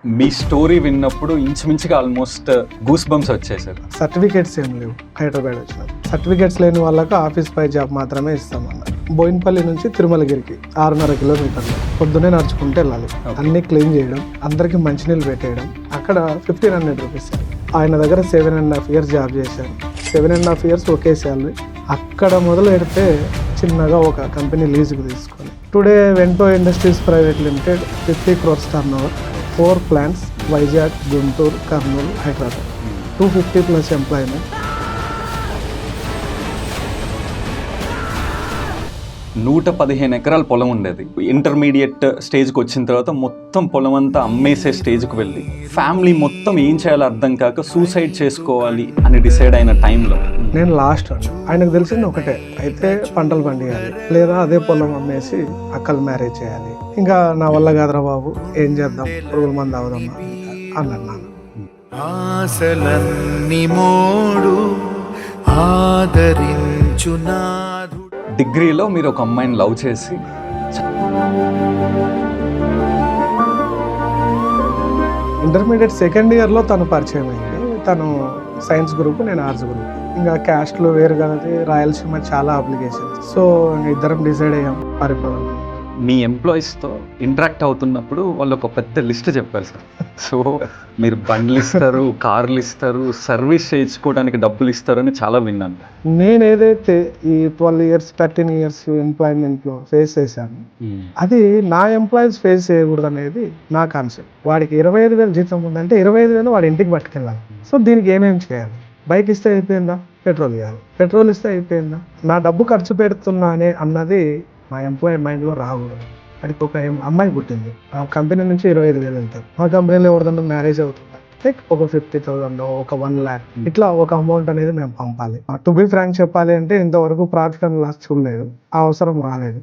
మీ story విన్నప్పుడు ఇంచుమించుగా almost goose bumps వచ్చేసారు. సర్టిఫికేట్స్ ఏం లేవు. హైదరాబాద్ వచ్చిన సర్టిఫికేట్స్ లేని వాళ్ళకు ఆఫీస్ పై జాబ్ మాత్రమే ఇస్తామన్న. బోయిన్పల్లి నుంచి తిరుమలగిరికి 6.5 కిలోమీటర్లు పొద్దునే నడుచుకుంటూ వెళ్ళాలి. అన్ని క్లీన్ చేయడం, అందరికి మంచినీళ్ళు పెట్టేయడం. అక్కడ 1500 రూపీస్. ఆయన దగ్గర 7.5 years జాబ్ చేశాను. 7.5 years ఒకే శాలరీ. అక్కడ మొదలు పెడితే చిన్నగా ఒక కంపెనీ లీజుకు తీసుకొని today Vento industries private limited 50 crores turnover, 4 plants, Vizag, Guntur, Kurnool, Hyderabad, 250+ employment. 115 ఎకరాల పొలం ఉండేది. ఇంటర్మీడియట్ స్టేజ్కి వచ్చిన తర్వాత మొత్తం పొలం అంతా అమ్మేసే స్టేజ్కి వెళ్ళి ఫ్యామిలీ మొత్తం ఏం చేయాలో అర్థం కాక సూసైడ్ చేసుకోవాలి అని డిసైడ్ అయిన టైంలో నేను లాస్ట్ ఆయనకు తెలిసింది ఒకటే, అయితే పంటలు పండియాలి లేదా అదే పొలం అమ్మేసి అక్కలు మ్యారేజ్ చేయాలి. ఇంకా నా వల్ల కాదురా బాబు, ఏం చేద్దాం, పురుగుల మంది అవుదమ్మా అన్నాను. ఆశలన్నీ మోడు ఆదరించునాడు. డిగ్రీలో మీరు ఒక అమ్మాయిని లవ్ చేసి ఇంటర్మీడియట్ సెకండ్ ఇయర్లో తను పరిచయం అయింది. తను సైన్స్ గ్రూప్, నేను ఆర్ట్స్ గ్రూప్. ఇంకా క్యాస్ట్లో వేరు కలది, రాయలసీమ చాలా అప్లికేషన్స్. సో ఇద్దరం డిసైడ్ అయ్యాం పారిపోదాం. మీ ఎంప్లాయీస్తో ఇంటరాక్ట్ అవుతున్నప్పుడు వాళ్ళు ఒక పెద్ద లిస్ట్ చెప్పారు సార్. సో మీరు బండ్లు ఇస్తారు, కార్లు ఇస్తారు, సర్వీస్ చేయించుకోవడానికి డబ్బులు ఇస్తారని చాలా విన్నాను. నేను ఏదైతే ఈ 12 years 13 years ఎంప్లాయ్మెంట్లో ఫేస్ చేశాను, అది నా ఎంప్లాయీస్ ఫేస్ చేయకూడదు అనేది నా కాన్సెప్ట్. వాడికి 25,000 జీతం ఉందంటే 25,000 వాడి ఇంటికి పట్టుకెళ్ళాలి. సో దీనికి ఏమేమి చేయాలి? బైక్ ఇస్తే అయిపోయిందా? పెట్రోల్ ఇవ్వాలి. పెట్రోల్ ఇస్తే అయిపోయిందా? నా డబ్బు ఖర్చు పెడుతున్నా అన్నది మా ఎంప్లాయీ మైండ్లో రాకూడదు. అడికి ఒక అమ్మాయి పుట్టింది, ఆ కంపెనీ నుంచి 25,000 వెళ్తారు. మా కంపెనీలో ఎవరిదన్నా మ్యారేజ్ అవుతుంది, లైక్ ఒక 50,000 ఒక 1 lakh ఇట్లా ఒక అమౌంట్ అనేది మేము పంపాలి. టు బి ఫ్రాంక్ చెప్పాలి అంటే ఇంతవరకు ప్రాఫిట్ అండ్ లాస్ చూడలేదు, ఆ అవసరం రాలేదు.